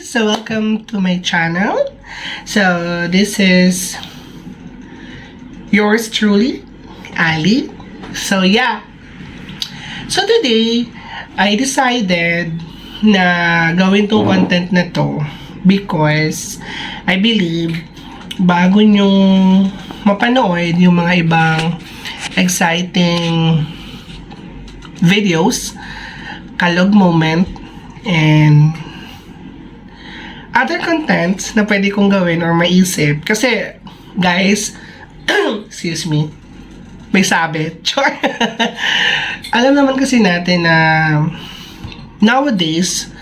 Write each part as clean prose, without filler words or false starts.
So welcome to my channel. So this is yours truly, Ali. So yeah. So today, I decided na gawin tong content na to because I believe bago nyong mapanood yung mga ibang exciting videos, kalog moment, and other contents na pwede kong gawin or maisip. Kasi, guys, excuse me, may sabit. Alam naman kasi natin na nowadays,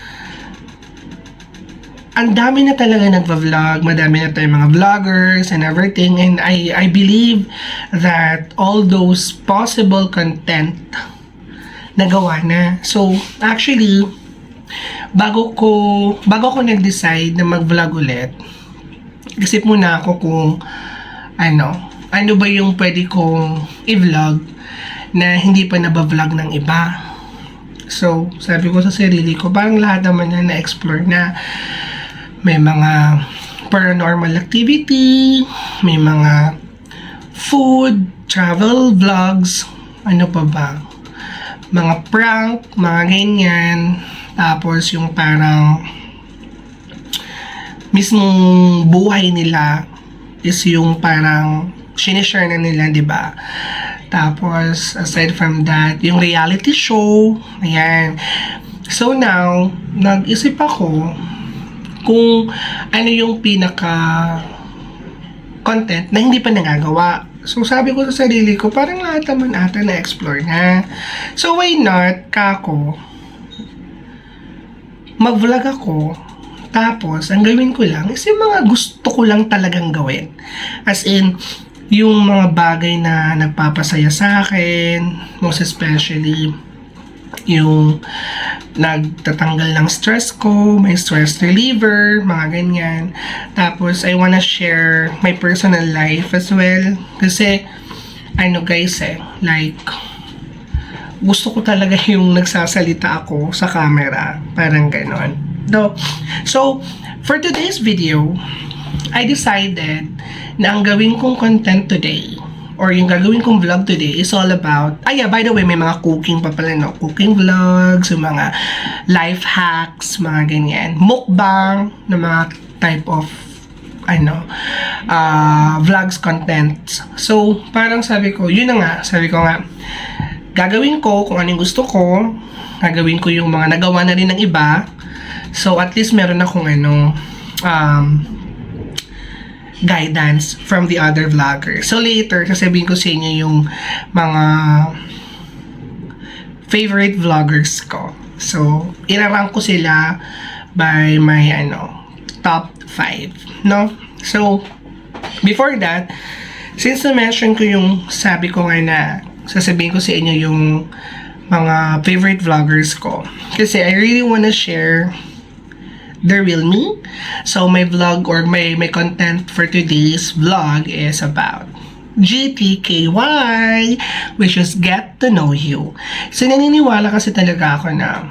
ang dami na talaga nagva-vlog, madami na tayong mga vloggers and everything, and I believe that all those possible content nagawa na. So, actually, bago ko nag-decide na mag-vlog ulit, isip muna ako kung ano ba yung pwede kong i-vlog na hindi pa naba-vlog ng iba. So, sabi ko sa sarili ko, parang lahat naman na na-explore na. May mga paranormal activity, may mga food, travel vlogs, ano pa ba? Mga prank, mga ganyan. Tapos yung parang mismong buhay nila is yung parang sinishare na nila, di ba? Tapos aside from that, yung reality show, ayan. So now, nag-isip ako kung ano yung pinaka content na hindi pa nagagawa. So sabi ko sa sarili ko, parang lahat naman ata na-explore na. So why not, kako, mag-vlog ako, tapos ang gawin ko lang is yung mga gusto ko lang talagang gawin. As in, yung mga bagay na nagpapasaya sa akin, most especially yung nagtatanggal ng stress ko, may stress reliever, mga ganyan. Tapos, I wanna share my personal life as well. Kasi, guys like, gusto ko talaga yung nagsasalita ako sa camera. Parang ganon. So, for today's video, I decided na ang gawin kong content today, or yung gagawin kong vlog today, is all about, by the way, may mga cooking pa pala, no? Cooking vlogs, yung mga life hacks, mga ganyan. Mukbang, na mga type of, vlogs content. So, parang sabi ko nga, gagawin ko kung anong gusto ko, gagawin ko yung mga nagawa na rin ng iba. So, at least meron akong guidance from the other vloggers. So, later, sasabihin ko sa inyo yung mga favorite vloggers ko. So, irarank ko sila by my, top 5, no? So, before that, since na-mention ko yung sabi ko nga na sasabihin ko sa inyo yung mga favorite vloggers ko. Kasi I really wanna share the real me. So my vlog or my content for today's vlog is about GTKY, which is Get to Know You. So naniniwala kasi talaga ako na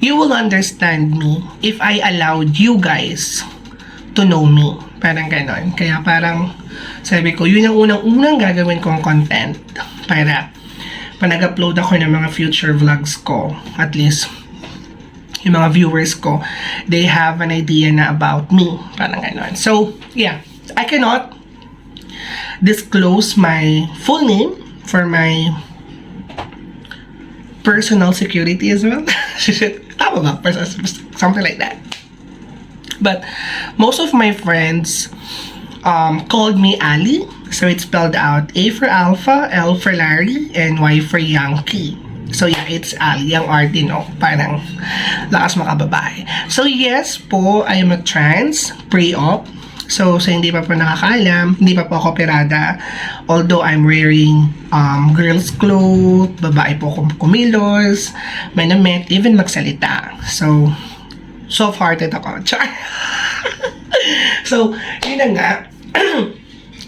you will understand me if I allowed you guys to know me. Parang ganon. Kaya parang sabi ko, yun ang unang gagawin kong content para nag-upload ako ng mga future vlogs ko. At least, yung mga viewers ko, they have an idea na about me. Parang ganon. So, yeah. I cannot disclose my full name for my personal security as well. Tama ba? Something like that. But most of my friends called me Ali. So it's spelled out A for Alpha, L for Larry, and Y for Yankee. So yeah, it's Ali, ang arte, no? Parang lakas makababae. So yes po, I am a trans, pre-op. So sa hindi pa po nakakaalam, hindi pa po ako operada. Although I'm wearing girls clothes, babae po akong kumilos, manamit, even magsalita. So, soft-hearted ako. Char! So, yun na nga.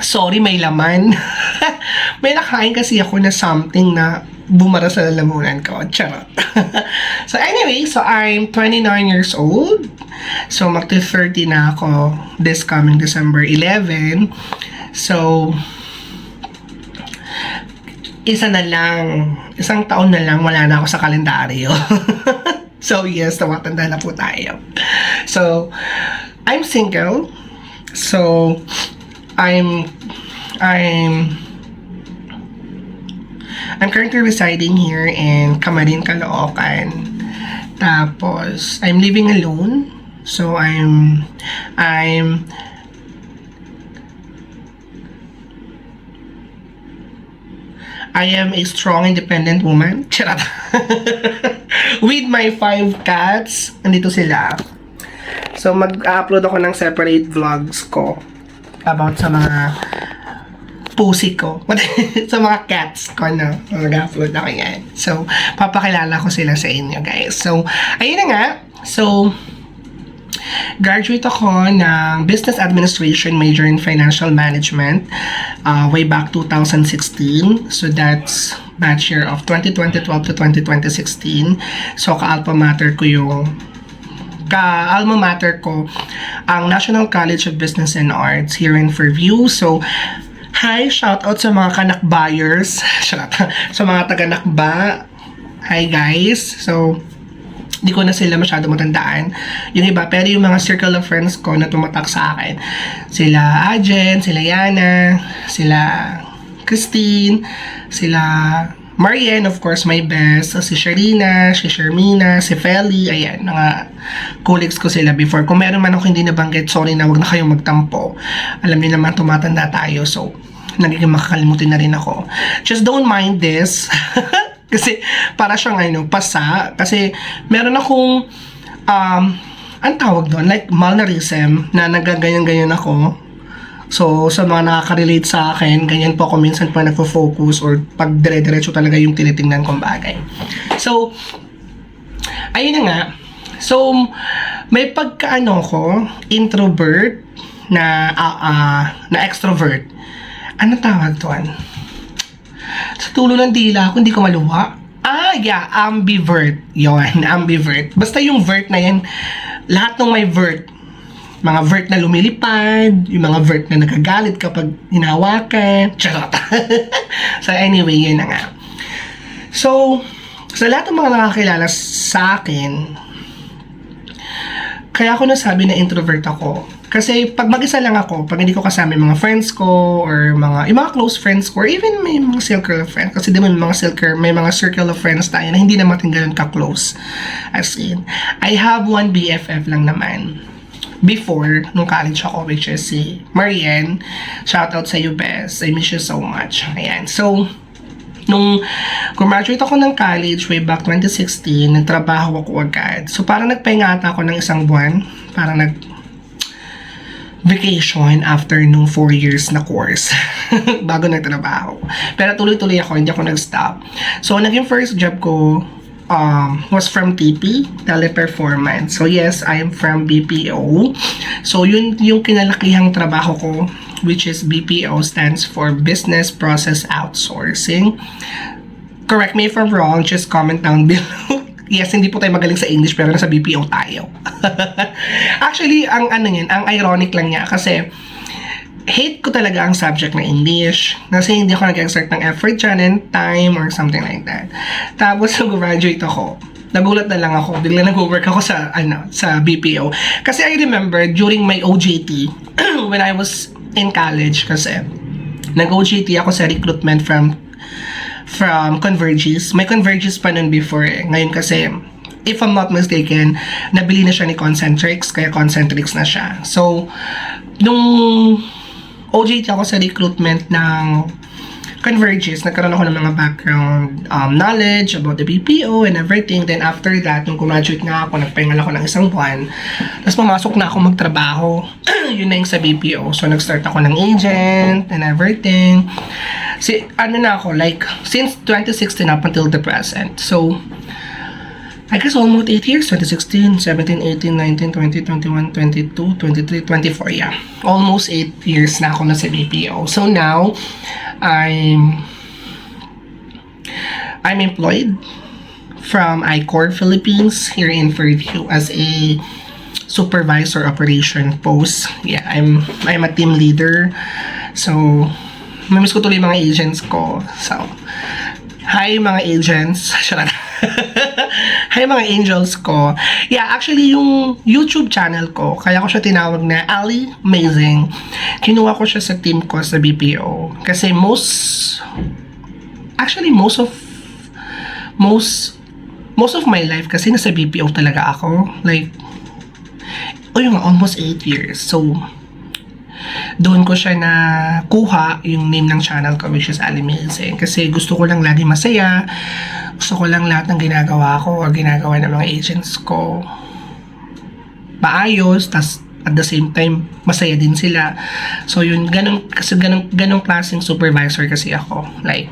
Sorry, may laman. May nakain kasi ako na something na bumara sa lalamunan ko. Charot. So anyway, so I'm 29 years old. So magti-30 na ako this coming December 11. So isang taon na lang wala na ako sa kalendaryo. So yes, tumatanda na po tayo. So I'm single. So I'm currently residing here in Camarin, Caloocan. Tapos I'm living alone. So I am a strong, independent woman. Charot. With my 5 cats. Nandito sila. So, mag-upload ako ng separate vlogs ko about sa mga pussy ko. Sa mga cats ko, no? Mag-upload ako yan. So, papakilala ko sila sa inyo, guys. So, ayun na nga. So, graduate ako ng Business Administration, major in Financial Management, way back 2016. So, that's batch year of 2012 to 2016. So, ka-alma mater ko ang National College of Business and Arts here in Fairview. So, hi, shout out sa mga kanakbayers, sa mga taga-nakba. Hi guys. So, di ko na sila masyado matandaan yung iba, pero yung mga circle of friends ko na tumatak sa akin, sila Ajen, sila Yana, sila Christine, sila Marianne, of course, my best. Si Sharina, si Shermina, si Feli, ayan, mga colleagues ko sila before. Kung meron man ako hindi nabanggit, sorry na, wag na kayong magtampo. Alam niyo naman, tumatanda tayo, so nagiging makakalimutin na rin ako. Just don't mind this. Kasi para siyang pasa. Kasi meron akong, ang tawag doon, like malnarism, na nagaganyan-ganyan ako. So, sa mga nakaka-relate sa akin, ganyan po ako minsan pa nagfo-focus or pag dire-diretso talaga yung tinitingnan kong bagay. So, ayun na nga. So, may pagkaano ko, introvert na extrovert. Ano tawag doon? Sa tulo ng dila ako, hindi ko maluwa. Ambivert. Yon, ambivert. Basta yung vert na yan, lahat ng may vert, mga vert na lumilipad, yung mga vert na nagagalit kapag hinawakan. Charot. So anyway, yun na nga. So, sa lahat ng mga nakakilala sa akin, kaya ako nasabi na introvert ako. Kasi pag mag-isa lang ako, pag hindi ko kasama yung mga friends ko, or yung mga close friends ko, or even may mga circle of friends, kasi di ba may mga circle of friends tayo na hindi naman ganun ka-close. As in, I have one BFF lang naman before, nung college ako, which is si Marianne. Shout out sa you, Bes. I miss you so much. Ayan. So, nung graduate ako ng college way back 2016, nagtrabaho ako agad. So, parang nagpahinga ata ako ng isang buwan. Parang vacation after nung 4 years na course bago nagtrabaho. Pero tuloy-tuloy ako, hindi ako nag-stop. So, naging first job ko was from TP, Teleperformance. So yes, I am from BPO. So yun yung kinalakihang trabaho ko, which is BPO stands for Business Process Outsourcing. Correct me if I'm wrong, just comment down below. Yes, hindi po tayo magaling sa English pero nasa BPO tayo. Actually, ang ironic lang niya kasi hate ko talaga ang subject na English kasi hindi ako nag-exert ng effort dyan and time or something like that. Tapos nung graduate ako, nagulat na lang ako, bigla nag-work ako sa BPO. Kasi I remember during my OJT when I was in college, kasi nag-OJT ako sa recruitment from Convergys. May Convergys pa nun before eh. Ngayon kasi, if I'm not mistaken, nabili na siya ni Concentrix, kaya Concentrix na siya. So, nung OJT ako sa recruitment ng Convergys, nagkaroon ako ng mga background knowledge about the BPO and everything. Then after that, nung graduate na ako, nagpahingal ako ng isang buwan. Tapos pumasok na ako magtrabaho. Yun na yung sa BPO. So nag-start ako ng agent and everything. Since 2016 up until the present. So, I guess almost 8 years, 2016, 17, 18, 19, 20, 21, 22, 23, 24, yeah. Almost 8 years na ako na sa BPO. So now, I'm employed from iCore Philippines here in Fairview as a supervisor operation post. Yeah, I'm a team leader. So, mamiss ko tuloy mga agents ko. So, hi mga agents. Charot. Hi mga angels ko. Yeah, actually yung YouTube channel ko, kaya ko siya tinawag na Ali Amazing. Kinuha ko siya sa team ko sa BPO. Kasi most of my life kasi nasa BPO talaga ako. Like, yung almost 8 years. So, doon ko siya na kuha yung name ng channel ko, which is Ali Amazing. Kasi gusto ko lang lagi masaya. Gusto ko lang lahat ng ginagawa ko o ginagawa ng mga agents ko maayos, tas at the same time masaya din sila. So yun, ganun klaseng supervisor kasi ako. Like,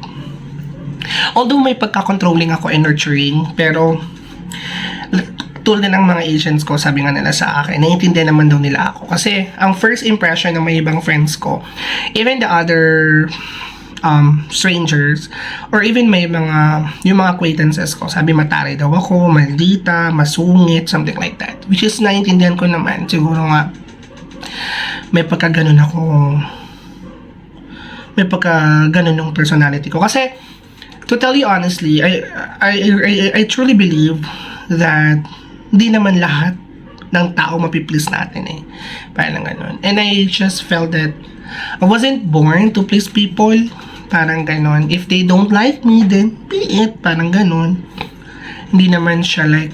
although may pagka-controlling ako and nurturing, pero tulad ng mga agents ko, sabi nga nila sa akin, naiintindihan naman daw nila ako. Kasi ang first impression ng may ibang friends ko, even the other strangers, or even yung mga acquaintances ko, sabi mataray daw ako, maldita, masungit, something like that. Which is naiintindihan ko naman. Siguro nga, may pagka-ganon ng personality ko. Kasi, to tell you honestly, I truly believe that hindi naman lahat ng tao mapiplease natin eh. Parang ganon. And I just felt that I wasn't born to please people. Parang ganon. If they don't like me, then be it. Parang ganon. Hindi naman siya like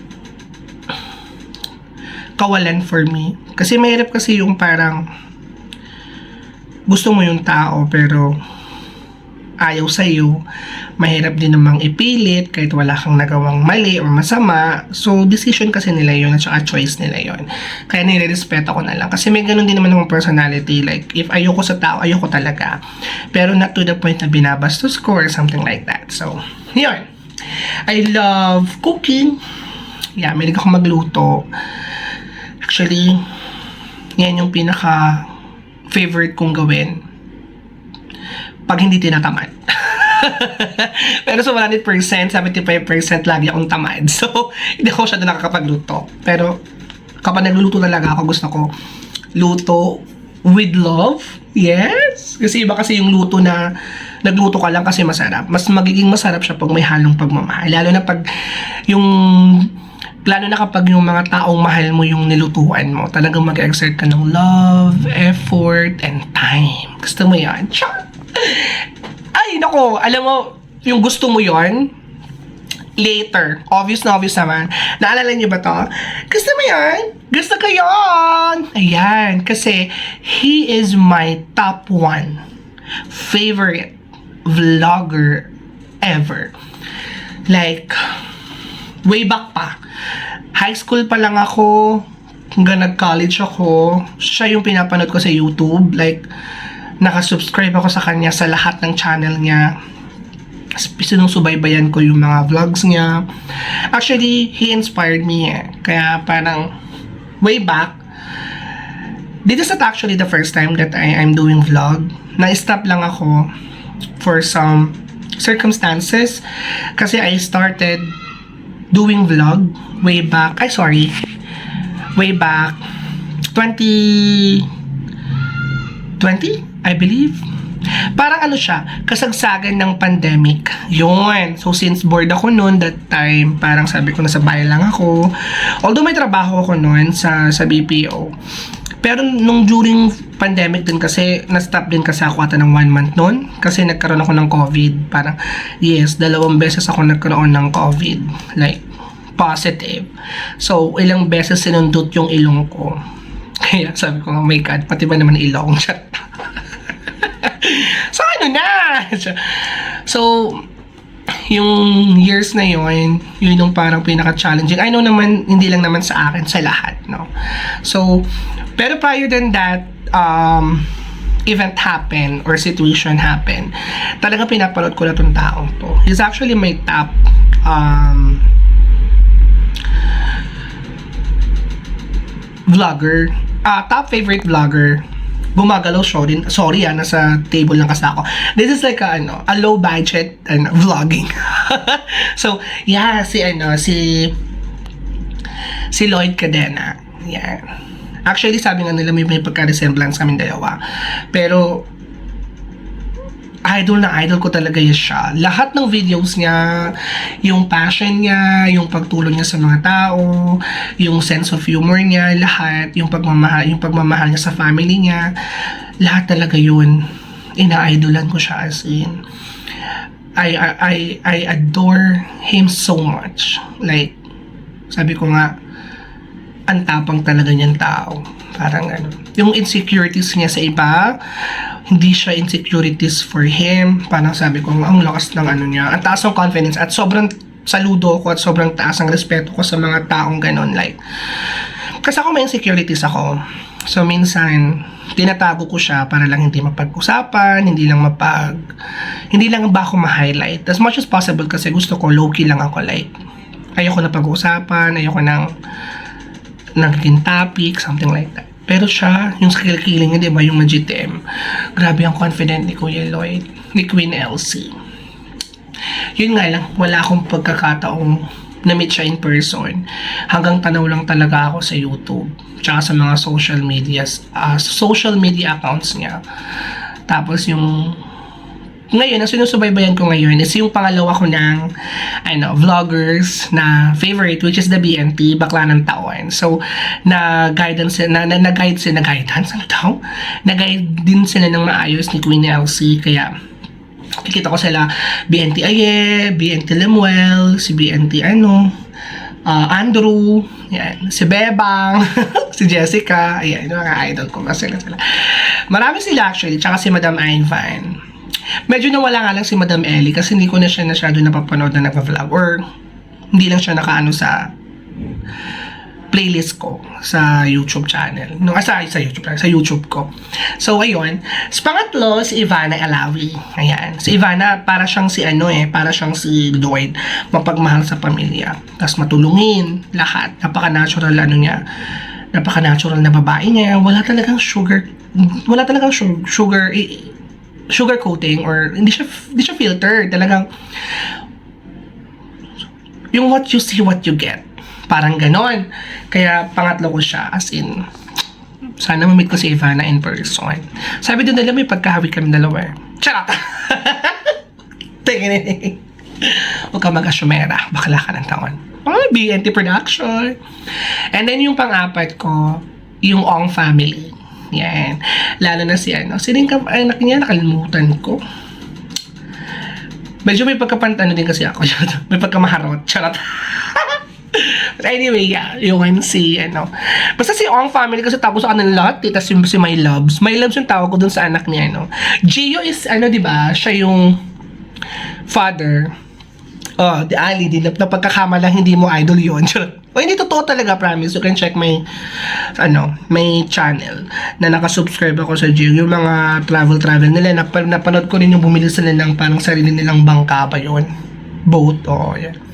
kawalan for me. Kasi mahirap kasi yung parang gusto mo yung tao pero ayaw sa'yo. Mahirap din namang ipilit kahit wala kang nagawang mali or masama. So, decision kasi nila yun at saka choice nila yun. Kaya nire-respeto ko na lang. Kasi may ganun din naman ng personality. Like, if ayoko sa tao, ayoko talaga. Pero not to the point na binabastos ko or something like that. So, yun. I love cooking. Yeah, may ako magluto. Actually, yan yung pinaka favorite kong gawin pag hindi tinatamad. Pero sa 100%, 75% lagi akong tamad. So, hindi ako siya nakakapagluto. Pero, kapag nagluluto talaga ako, gusto ko luto with love. Yes! Kasi iba kasi yung luto na nagluto ka lang kasi masarap. Mas magiging masarap siya pag may halong pagmamahal. Lalo na kapag yung mga taong mahal mo yung nilutuan mo, talagang mag-exert ka ng love, effort, and time. Gusto mo yan? Ay, nako, alam mo, yung gusto mo yon later. Obvious naman. Naalala niyo ba to? Gusto mo yan? Gusto ko yon! Ayan, kasi he is my top 1 favorite vlogger ever. Like, way back pa. High school pa lang ako, hanggang nag-college ako, siya yung pinapanood ko sa YouTube. Like, nakasubscribe ako sa kanya sa lahat ng channel niya. Sinusubaybayan ko yung mga vlogs niya. Actually, he inspired me eh. Kaya parang, way back, this is not actually the first time that I'm doing vlog. Na-stop lang ako for some circumstances. Kasi I started doing vlog way back 2020, I believe. Parang ano siya, kasagsagan ng pandemic. Yun. So, since bored ako noon, that time, parang sabi ko nasa bahay lang ako. Although may trabaho ako noon sa BPO. Pero nung during pandemic din kasi, na-stop din kasi ako ata ng 1 month noon. Kasi nagkaroon ako ng COVID. Parang, yes, 2 beses ako nagkaroon ng COVID. Like, positive. So, ilang beses sinundot yung ilong ko. Kaya sabi ko, oh my God, pati ba naman ilong? So, ano na? So, yung years na yun yung parang pinaka-challenging. I know naman, hindi lang naman sa akin, sa lahat, no? So, pero prior than that, event happen or situation happen, talagang pinapanood ko na tong taong to. He's actually my top vlogger, top favorite vlogger gumagalaw. Sorry nasa table lang kasi ako. This is like a low budget vlogging. So, yeah, si Lloyd Cadena. Yan. Actually, sabi nga nila may pagka-resemblance kami dalawa. Pero, idol na idol ko talaga siya. Lahat ng videos niya, yung passion niya, yung pagtulong niya sa mga tao, yung sense of humor niya, lahat, yung pagmamahal niya sa family niya, lahat talaga yun. Ina-idolan ko siya, as in. I adore him so much. Like, sabi ko nga, ang tapang talaga niyang tao. Parang yung insecurities niya sa iba, hindi siya insecurities for him. Parang sabi ko, ang lakas ng niya, ang taas ng confidence, at sobrang saludo ko at sobrang taas ng respeto ko sa mga taong ganon. Like, kasi ako may insecurities ako. So, minsan, tinatago ko siya para lang hindi mapag-usapan, hindi lang ba ako ma-highlight. As much as possible kasi gusto ko, low-key lang ako. Like, ayoko na pag-uusapan, ayoko nang naging topic, something like that. Pero siya, yung skill-killing niya, diba, yung Magitem, grabe ang confident ni Kuya Lloyd, ni Queen Elsie. Yun nga lang, wala akong pagkakataong na-meet siya in person. Hanggang tanaw lang talaga ako sa YouTube, tsaka sa mga social media accounts niya. Tapos yung ngayon, ang sinusubaybayan ko ngayon is yung pangalawa ko ng vloggers na favorite, which is the BNT, Bakla ng Taon. So, nag-guide din sila ng maayos ni Queen Elsie, kaya kikita ko sila, BNT Aye, BNT Lemuel, si BNT Andrew, yan, si Bebang, si Jessica, ayan, yung mga idol ko, masaya sila. Marami sila actually, tsaka si Madam Ivan. Medyo nawala nga lang si Madam Ellie kasi hindi ko na siya masyado napapanood na nag-vlog, or hindi lang siya nakaano sa playlist ko sa YouTube channel. Sa YouTube ko. So, ayun. Sa pangatlo, si Ivana Alawi. Ayan. Si Ivana, para siyang si Lloyd. Mapagmahal sa pamilya. Tapos matulungin. Lahat. Napaka-natural niya. Napaka-natural na babae niya. Wala talagang sugar coating, or hindi siya filter. Talagang yung what you see, what you get. Parang ganon. Kaya pangatlo ko siya, as in, sana mamit ko si Ivana in person. Sabi doon nila may pagkahawig kami dalawa. Charot! Tingin. Huwag ka mag-asyumera. Bakla ka ng taon. BNT production. And then yung pang-apat ko, yung Ong family. Yan. Lalo na si sino yung anak niya, nakalimutan ko. Medyo may pagkapantano din kasi ako. May pagkamaharot. Charot. But anyway, yeah, yung basta si Ong family kasi tawag sa kanila lahat, tapos yung si My Loves yung tawag ko dun sa anak niya, Gio is, diba, siya yung father. Oh, di Ali, di na pagkakamalang hindi mo idol yun. O, hindi totoo talaga, promise. You can check my channel na nakasubscribe ako sa Gio. Yung mga travel nila, napanood ko rin yung bumili sila ng parang sarili nilang bangka ba yun. Boat, yan.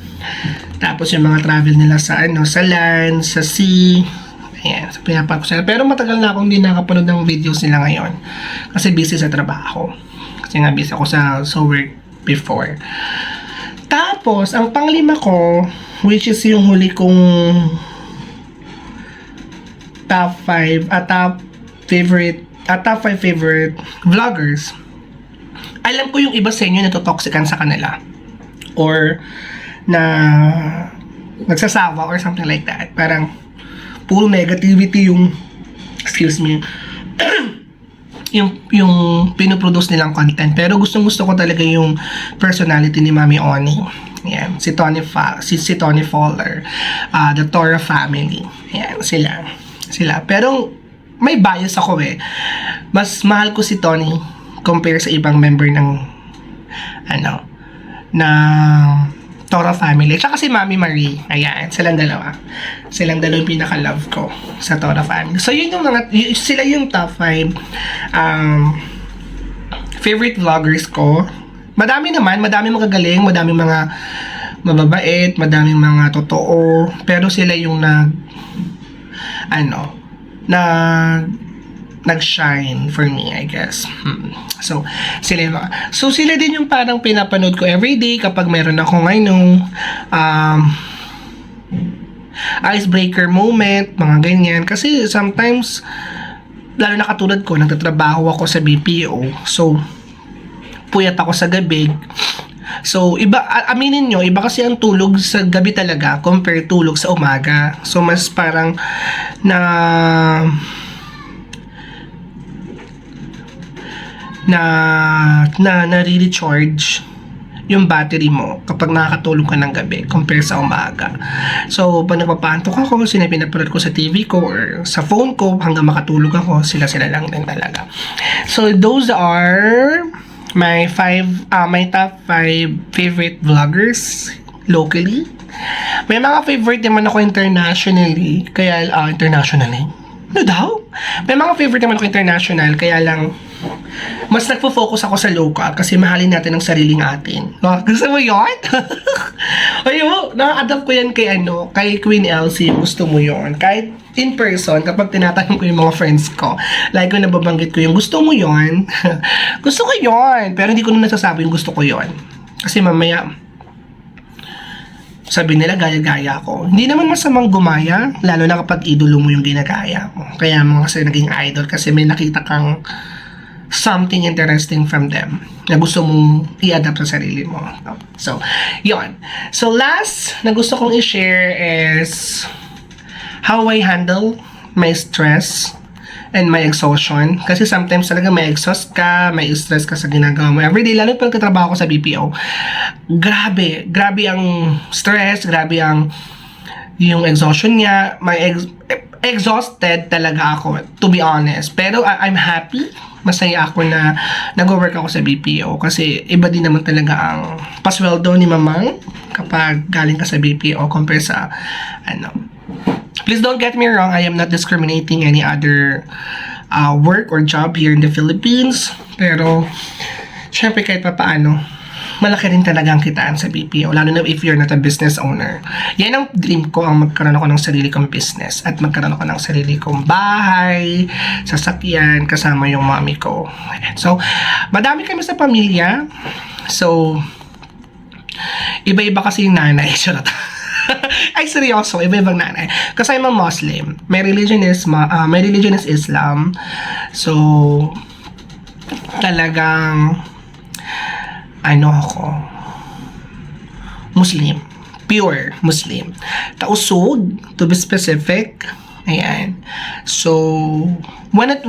Tapos yung mga travel nila sa land, sa sea. Ayan, so pinapako sila. Pero matagal na akong hindi nakapanood ng videos nila ngayon. Kasi busy sa trabaho. Kasi nga busy ako sa work before. Tapos, ang panglima ko, which is yung huli kong top 5 favorite vloggers. Alam ko yung iba sa inyo natotoxican sa kanila. Or na nagsasawa or something like that. Parang puro negativity yung yung pinoproduce nilang content. Pero gustong-gusto ko talaga yung personality ni Mami Oni. Yan, si Tony Fowler, the Tora family. Yan, sila. Pero may bias ako Mas mahal ko si Tony compare sa ibang member ng Tora family. Tsaka si Mami Marie. Ayan, silang dalawa yung pinaka-love ko sa Tora family. So, yun yung sila yung top 5 favorite vloggers ko. Madaming magagaling, madaming mga mababait, madaming mga totoo. Pero sila yung nag-shine for me, I guess. So, sila din yung parang pinapanood ko everyday kapag meron akong icebreaker moment, mga ganyan. Kasi sometimes, lalo na katulad ko, nagtatrabaho ako sa BPO. So, puyat ako sa gabi. So, aminin nyo, iba kasi ang tulog sa gabi talaga compare tulog sa umaga. So, mas parang nare-recharge yung battery mo kapag nakakatulog ka ng gabi compare sa umaga. So, pag nagpapantok ako, pinapanood ko sa TV ko or sa phone ko hanggang makatulog ako, sila lang din talaga. So, those are my top 5 favorite vloggers locally. May mga favorite naman ako internationally, kaya internationally. Ano daw? May mga favorite naman ako international, kaya lang mas nagfo-focus ako sa local kasi mahalin natin ang sariling atin. Gusto mo yun? Ayun, na-adapt ko yan kay Queen Elsie. Gusto mo yun? Kahit in person, kapag tinatanong ko yung mga friends ko, like ko nababanggit ko yung gusto mo yun? Gusto ko yun, pero hindi ko na nasasabi yung gusto ko yun. Kasi mamaya, sabi nila gaya-gaya ko. Hindi naman masamang gumaya, lalo na kapag idolo mo yung ginagaya mo. Kaya mo kasi naging idol kasi may nakita kang something interesting from them na gusto mong i-adapt sa sarili mo. So, yon. So, last na gusto kong i-share is how I handle my stress and my exhaustion. Kasi sometimes talaga may exhaust ka, may stress ka sa ginagawa mo everyday, lalo pag katrabaho ko sa BPO. Grabe ang stress, grabe ang yung exhaustion niya. Exhausted talaga ako, to be honest. Pero I'm happy, masaya ako na nag-work ako sa BPO kasi iba din naman talaga ang pasweldo ni mamang kapag galing ka sa BPO compare sa Please don't get me wrong, I am not discriminating any other work or job here in the Philippines. Pero, syempre kahit pa paano, malaki rin talaga ang kitaan sa BPO, lalo na if you're not a business owner. Yan ang dream ko, ang magkaroon ako ng sarili kong business at magkaroon ako ng sarili kong bahay, sasakyan, kasama yung mommy ko. So, madami kami sa pamilya. So, iba-iba kasi yung nanay. Charot. Ay, seryoso, iba-ibang nanay. Kasi I'm a Muslim. My religion is Islam. So, talagang ako, Muslim. Pure Muslim. Tausug, to be specific. Ayan. So, when it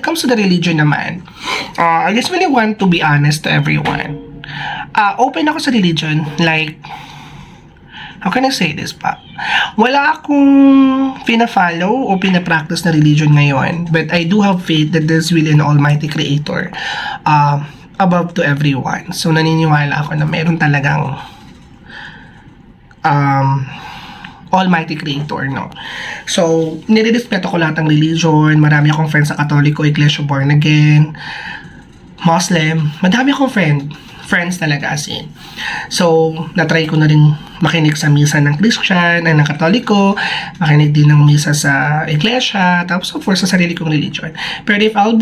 comes to the religion naman, I just really want to be honest to everyone. Open ako sa religion, like, how can I say this pa? Wala akong pina-follow o pina-practice na religion ngayon, but I do have faith that there's really an almighty creator above to everyone. So, naniniwala ako na meron talagang almighty creator, no? So, nire-respeto ko lahat ng religion. Marami akong friends sa Katoliko, Iglesia Born Again, Muslim. Madami akong friends talaga as in. So, natry ko na rin makinig sa misa ng Christian, ng Katoliko, makinig din ng misa sa Iglesia, tapos of course sa sarili kong religion. Pero if I'll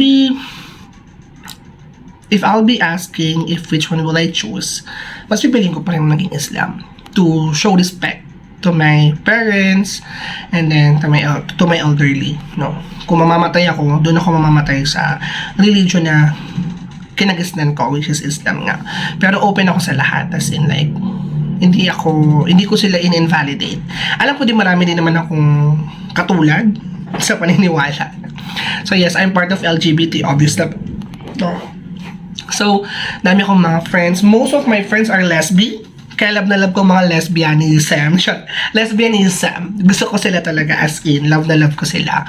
be asking if which one will I choose, mas pipiliin ko pa rin maging Islam to show respect to my parents and then to my elderly, no? Kung mamamatay ako, doon ako mamamatay sa religion na kinagisnan ko, which is Islam nga. Pero open ako sa lahat, as in like, hindi ko sila in-invalidate. Alam ko din marami din naman akong katulad sa paniniwala. So yes, I'm part of LGBT, obviously. No. So, dami akong mga friends. Most of my friends are lesbian. Kaya love na love ko mga lesbianism. Lesbianism. Gusto ko sila talaga as in. Love na love ko sila.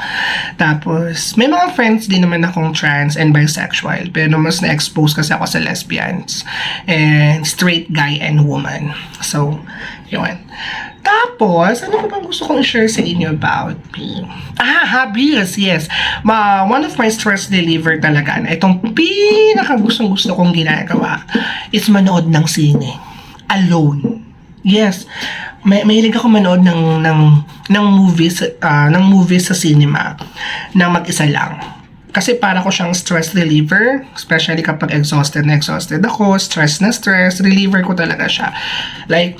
Tapos, may mga friends din naman akong trans and bisexual. Pero mas na-expose kasi ako sa lesbians. And straight guy and woman. So, yun. Tapos, ano ba bang gusto kong i-share sa inyo about me? Hobbies, yes. One of my stress reliever talaga na itong pinaka-gustong-gusto kong ginagawa is manood ng sine. Alone. Yes. Mahilig ako manood ng movies sa cinema na mag-isa lang. Kasi para ko siyang stress reliever, especially kapag exhausted na exhausted ako, stress na stress, reliever ko talaga siya. Like,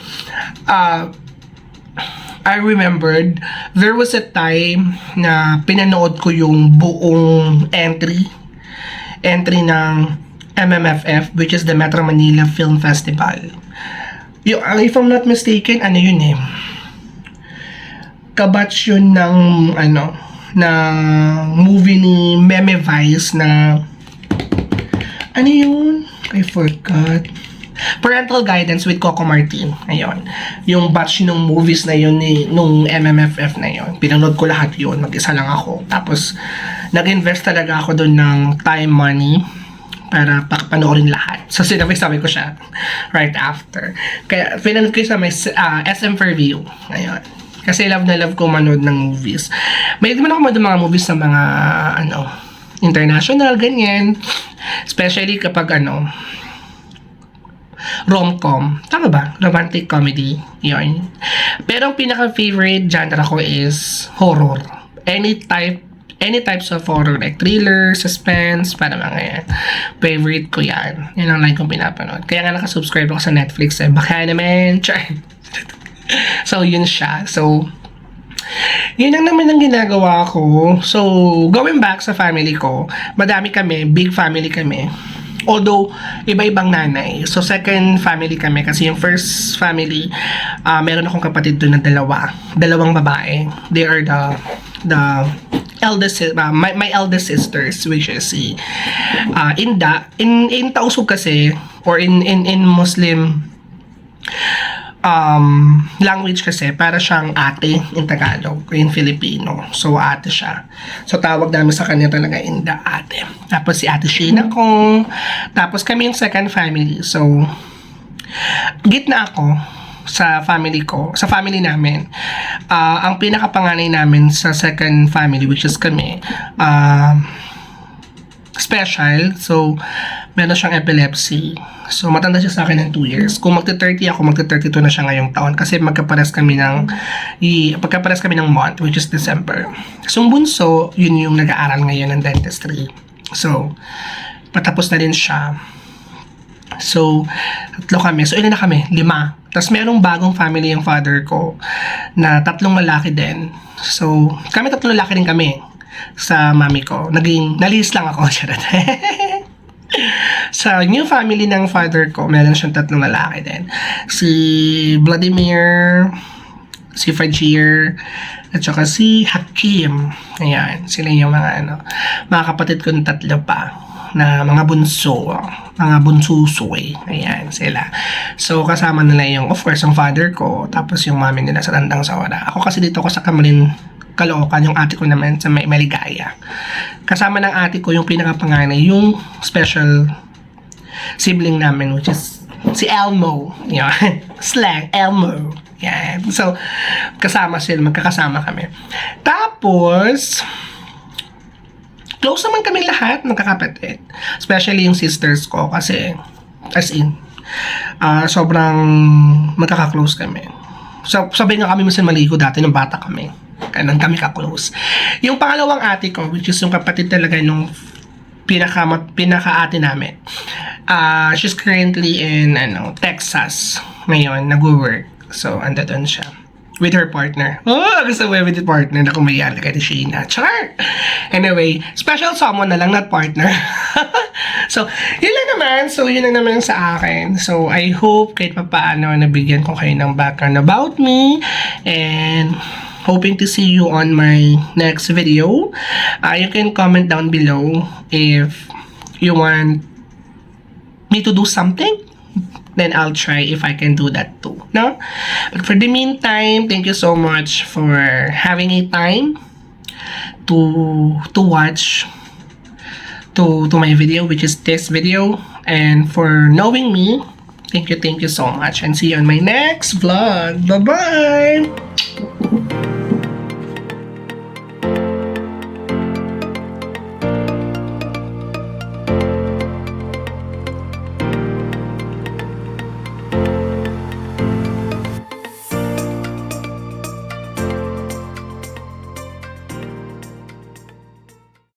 I remembered, there was a time na pinanood ko yung buong entry ng MMFF, which is the Metro Manila Film Festival. Yung, if I'm not mistaken, ano yun eh, kabatch yun ng, na movie ni Meme Vice na ano yun? I forgot. Parental Guidance with Coco Martin. Ayun. Yung batch ng movies na yun nung MMFF na yun. Pinanood ko lahat yun. Mag-isa lang ako. Tapos, nag-invest talaga ako doon ng time, money para panoorin lahat. So, sabi ko siya right after. Kaya, pinanood ko sa may SM Fairview. Ayun. Kasi love na love ko manood ng movies. May naman ako manood ng mga movies sa mga, international, ganyan. Especially kapag, rom-com. Tama ba? Romantic comedy. Yun. Pero ang pinaka-favorite genre ko is horror. Any types of horror, like thriller, suspense, para mga yan. Favorite ko yan. Yan ang line kong pinapanood. Kaya nga nakasubscribe ako sa Netflix eh. Baka naman, char. So, yun siya. So, yun ang naman ang ginagawa ko. So, going back sa family ko, madami kami, big family kami. Although, iba-ibang nanay. So, second family kami. Kasi yung first family, meron akong kapatid doon na dalawang babae. They are the eldest, my eldest sisters, which is si Inda. In Tausug kasi, or in Muslim language kasi, para siyang ate in Tagalog o in Filipino. So, ate siya. So, tawag namin sa kanya talaga Inda, ate. Tapos si ate Sheena ko. Tapos kami yung second family. So, gitna ako sa family ko, sa family namin. Ang pinakapanganay namin sa second family, which is kami, special. So, meron siyang epilepsy. So, matanda siya sa akin ng 2 years. Kung magti-30 ako, magti-32 na siya ngayong taon. Kasi magkapares kami ng month, which is December. So, yung bunso, yun yung nag-aaral ngayon ng dentistry. So, patapos na din siya. So, 3 kami. So, ilan na kami? 5. Tapos, merong bagong family yung father ko na 3 lalaki din. So, kami 3 lalaki din kami sa mami ko. Nalis lang ako. Sa new family ng father ko, meron siyang 3 lalaki din. Si Vladimir, si Fajir, at saka si Hakim. Ayan, sila yung mga kapatid kong 3 pa na mga bunso, mga bunsusoy. Ayan, sila. So, kasama nila yung, of course, yung father ko, tapos yung mami nila sa Tandang Sawara. Ako kasi dito ako sa Camarines, Caloocan, yung ate ko naman sa Maligaya. Kasama ng ate ko yung pinakapanganay, yung special sibling namin, which is si Elmo. Yan. Slang, Elmo. Yan. So, magkakasama kami. Tapos, close naman kami lahat, magkakapatid. Especially yung sisters ko, kasi, as in, sobrang magkaka-close kami. So, sabi nga kami minsan maligo dati nung bata kami. Ganun kami ka-close. Yung pangalawang ate ko, which is yung kapatid talaga nung pinaka-ate namin. She's currently in Texas ngayon, nag-work. So, ando doon siya. With her partner. Oh, gusto mo with the partner na kumayala kay Sheena. Char! Anyway, special someone na lang, not partner. So, yun lang naman. So, yun lang naman sa akin. So, I hope kahit papaano nabigyan ko kayo ng background about me. And hoping to see you on my next video. You can comment down below if you want me to do something. Then I'll try if I can do that too. No? But for the meantime, thank you so much for having a time to watch to my video, which is this video. And for knowing me, thank you so much. And see you on my next vlog. Bye-bye!